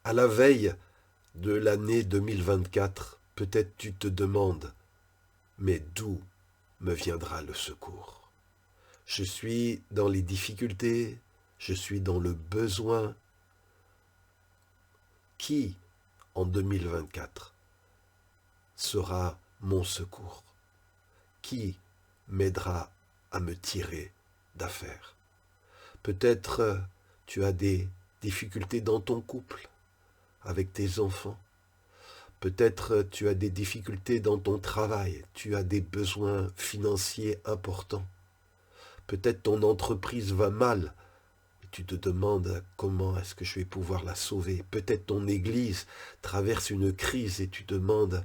À la veille de l'année 2024, peut-être tu te demandes, mais d'où me viendra le secours? Je suis dans les difficultés, je suis dans le besoin. Qui, en 2024, sera mon secours? Qui m'aidera à me tirer d'affaire? Peut-être tu as des difficultés dans ton couple, avec tes enfants. Peut-être tu as des difficultés dans ton travail, tu as des besoins financiers importants. Peut-être ton entreprise va mal et tu te demandes comment est-ce que je vais pouvoir la sauver. Peut-être ton église traverse une crise et tu te demandes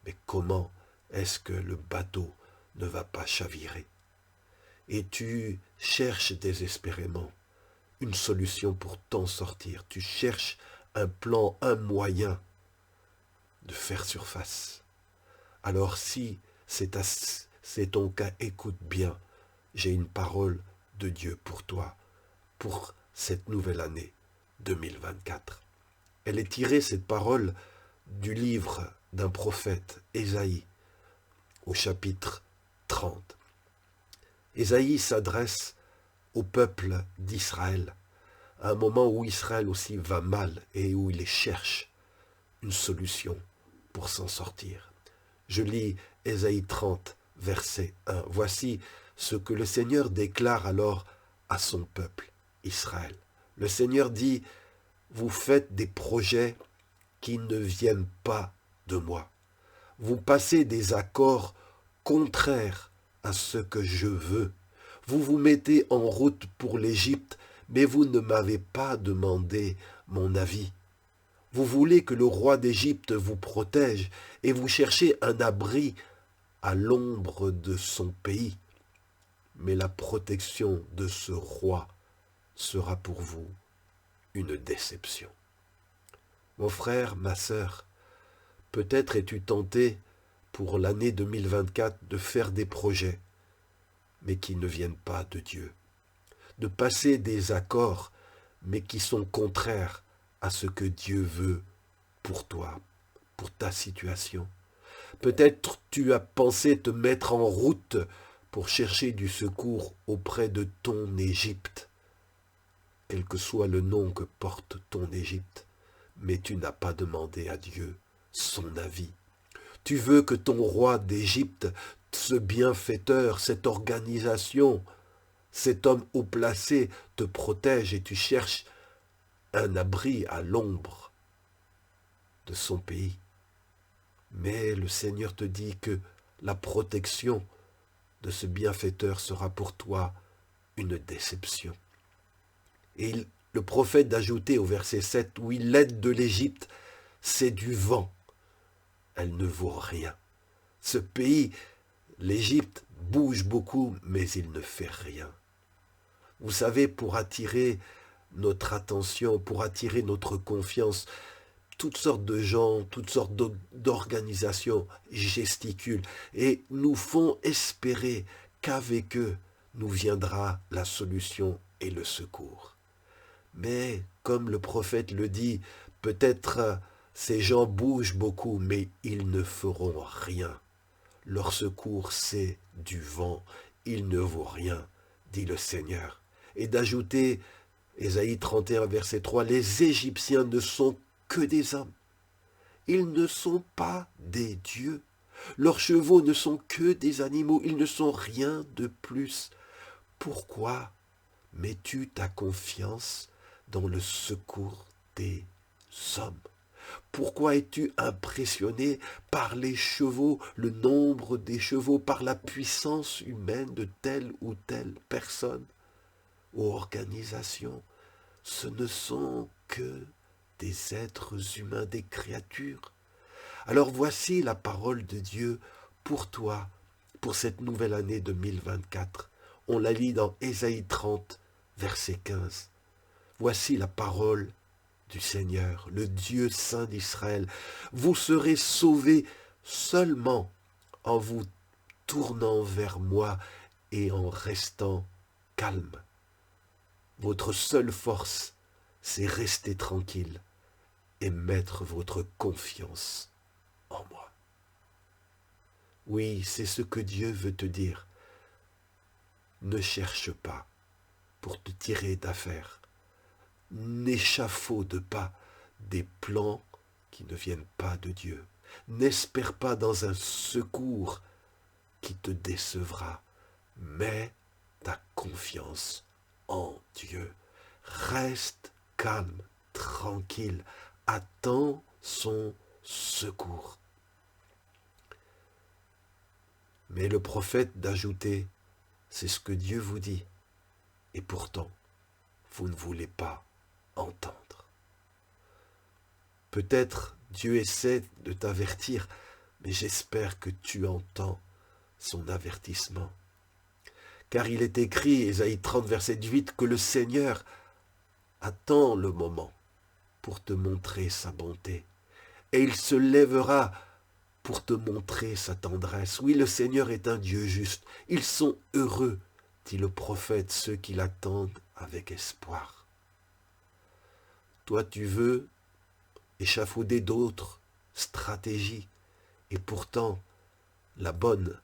mais comment est-ce que le bateau ne va pas chavirer? Et tu cherches désespérément une solution pour t'en sortir. Tu cherches un plan, un moyen de faire surface. Alors si c'est ton cas, écoute bien, j'ai une parole de Dieu pour toi, pour cette nouvelle année 2024. Elle est tirée, cette parole, du livre d'un prophète, Ésaïe, au chapitre 30. Ésaïe s'adresse au peuple d'Israël, à un moment où Israël aussi va mal et où il cherche une solution pour s'en sortir. Je lis Ésaïe 30, verset 1. Voici ce que le Seigneur déclare alors à son peuple, Israël. Le Seigneur dit, vous faites des projets qui ne viennent pas de moi. Vous passez des accords contraires à ce que je veux. Vous vous mettez en route pour l'Égypte, mais vous ne m'avez pas demandé mon avis. Vous voulez que le roi d'Égypte vous protège et vous cherchez un abri à l'ombre de son pays. Mais la protection de ce roi sera pour vous une déception. Mon frère, ma sœur, peut-être es-tu tenté pour l'année 2024 de faire des projets, mais qui ne viennent pas de Dieu, de passer des accords, mais qui sont contraires à ce que Dieu veut pour toi, pour ta situation. Peut-être tu as pensé te mettre en route pour chercher du secours auprès de ton Égypte, quel que soit le nom que porte ton Égypte, mais tu n'as pas demandé à Dieu son avis. Tu veux que ton roi d'Égypte, ce bienfaiteur, cette organisation, cet homme haut placé te protège et tu cherches un abri à l'ombre de son pays. Mais le Seigneur te dit que la protection de ce bienfaiteur sera pour toi une déception. Et le prophète d'ajouter au verset 7, oui, l'aide de l'Égypte, c'est du vent. Elle ne vaut rien. Ce pays, l'Égypte, bouge beaucoup, mais il ne fait rien. Vous savez, pour attirer notre attention, pour attirer notre confiance, toutes sortes de gens, toutes sortes d'organisations gesticulent et nous font espérer qu'avec eux nous viendra la solution et le secours. Mais, comme le prophète le dit, peut-être ces gens bougent beaucoup, mais ils ne feront rien. Leur secours, c'est du vent. Il ne vaut rien, dit le Seigneur. Et d'ajouter, Ésaïe 31, verset 3, les Égyptiens ne sont que des hommes. Ils ne sont pas des dieux. Leurs chevaux ne sont que des animaux. Ils ne sont rien de plus. Pourquoi mets-tu ta confiance dans le secours des hommes? Pourquoi es-tu impressionné par les chevaux, le nombre des chevaux, par la puissance humaine de telle ou telle personne ou organisation? Ce ne sont que des êtres humains, des créatures. Alors voici la parole de Dieu pour toi, pour cette nouvelle année 2024. On la lit dans Ésaïe 30, verset 15. Voici la parole du Seigneur, le Dieu saint d'Israël. Vous serez sauvés seulement en vous tournant vers moi et en restant calme. Votre seule force, c'est rester tranquille et mettre votre confiance en moi. Oui, c'est ce que Dieu veut te dire. Ne cherche pas pour te tirer d'affaire. N'échafaude pas des plans qui ne viennent pas de Dieu. N'espère pas dans un secours qui te décevra. Mets ta confiance en Dieu. Reste calme, tranquille. Attends son secours. Mais le prophète d'ajouter, c'est ce que Dieu vous dit. Et pourtant, vous ne voulez pas entendre. Peut-être Dieu essaie de t'avertir, mais j'espère que tu entends son avertissement. Car il est écrit, Ésaïe 30, verset 8, que le Seigneur attend le moment pour te montrer sa bonté. Et il se lèvera pour te montrer sa tendresse. Oui, le Seigneur est un Dieu juste. Ils sont heureux, dit le prophète, ceux qui l'attendent avec espoir. Toi, tu veux échafauder d'autres stratégies. Et pourtant, la bonne,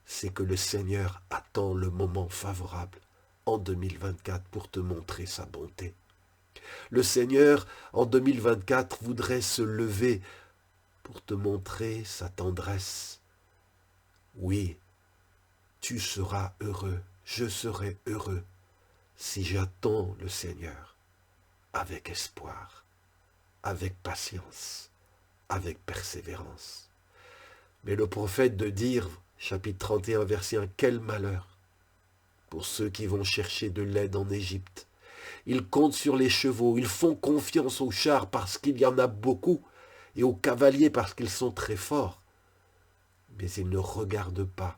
c'est que le Seigneur attend le moment favorable en 2024 pour te montrer sa bonté. Le Seigneur, en 2024, voudrait se lever pour te montrer sa tendresse. Oui, tu seras heureux, je serai heureux si j'attends le Seigneur avec espoir, avec patience, avec persévérance. Mais le prophète de dire, chapitre 31, verset 1, quel malheur pour ceux qui vont chercher de l'aide en Égypte. Ils comptent sur les chevaux, ils font confiance aux chars parce qu'il y en a beaucoup, et aux cavaliers parce qu'ils sont très forts. Mais ils ne regardent pas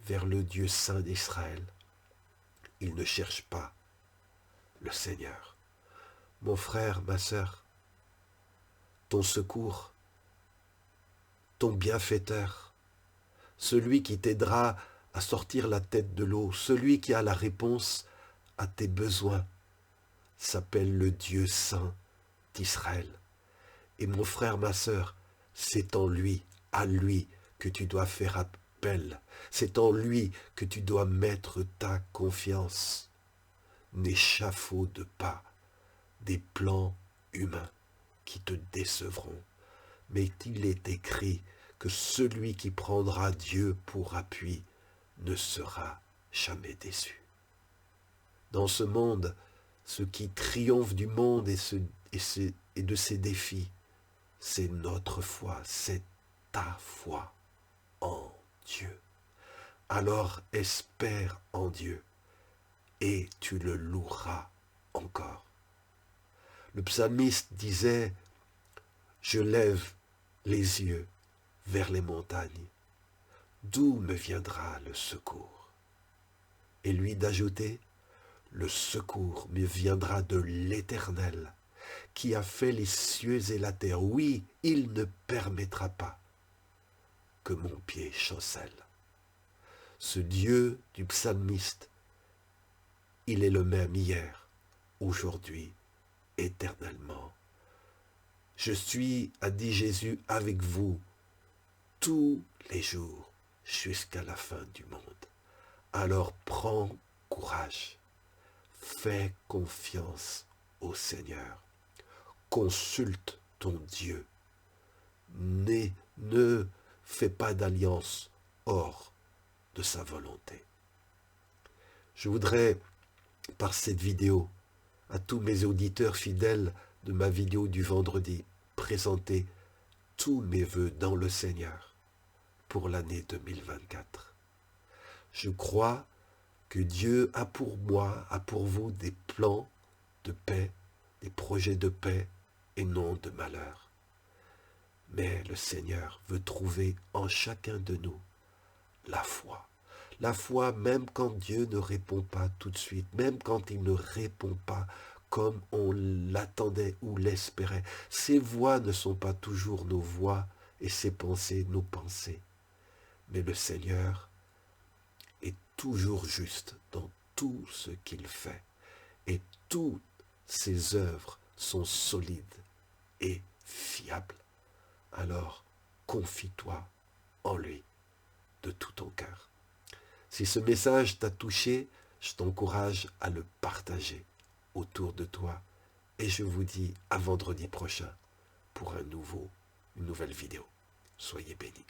vers le Dieu saint d'Israël. Ils ne cherchent pas le Seigneur. Mon frère, ma sœur, ton secours, ton bienfaiteur, celui qui t'aidera à sortir la tête de l'eau, celui qui a la réponse à tes besoins, s'appelle le Dieu saint d'Israël. Et mon frère, ma sœur, c'est en lui, à lui, que tu dois faire appel. C'est en lui que tu dois mettre ta confiance. N'échafaude pas des plans humains qui te décevront. Mais il est écrit que celui qui prendra Dieu pour appui ne sera jamais déçu. Dans ce monde, ce qui triomphe du monde et de ses défis, c'est notre foi, c'est ta foi en Dieu. Alors espère en Dieu et tu le loueras encore. Le psalmiste disait, je lève les yeux vers les montagnes. D'où me viendra le secours? Et lui d'ajouter, le secours me viendra de l'Éternel, qui a fait les cieux et la terre. Oui, il ne permettra pas que mon pied chancelle. Ce Dieu du psalmiste, il est le même hier, aujourd'hui, éternellement. Je suis, a dit Jésus, avec vous tous les jours jusqu'à la fin du monde. Alors prends courage, fais confiance au Seigneur, consulte ton Dieu, ne fais pas d'alliance hors de sa volonté. Je voudrais, par cette vidéo, à tous mes auditeurs fidèles de ma vidéo du vendredi, présenter tous mes vœux dans le Seigneur pour l'année 2024. Je crois que Dieu a pour moi, a pour vous des plans de paix, des projets de paix et non de malheur. Mais le Seigneur veut trouver en chacun de nous la foi. La foi même quand Dieu ne répond pas tout de suite, même quand il ne répond pas comme on l'attendait ou l'espérait. Ses voix ne sont pas toujours nos voix et ses pensées nos pensées. Mais le Seigneur est toujours juste dans tout ce qu'il fait. Et toutes ses œuvres sont solides est fiable, alors confie-toi en lui de tout ton cœur. Si ce message t'a touché, je t'encourage à le partager autour de toi et je vous dis à vendredi prochain pour une nouvelle vidéo. Soyez bénis.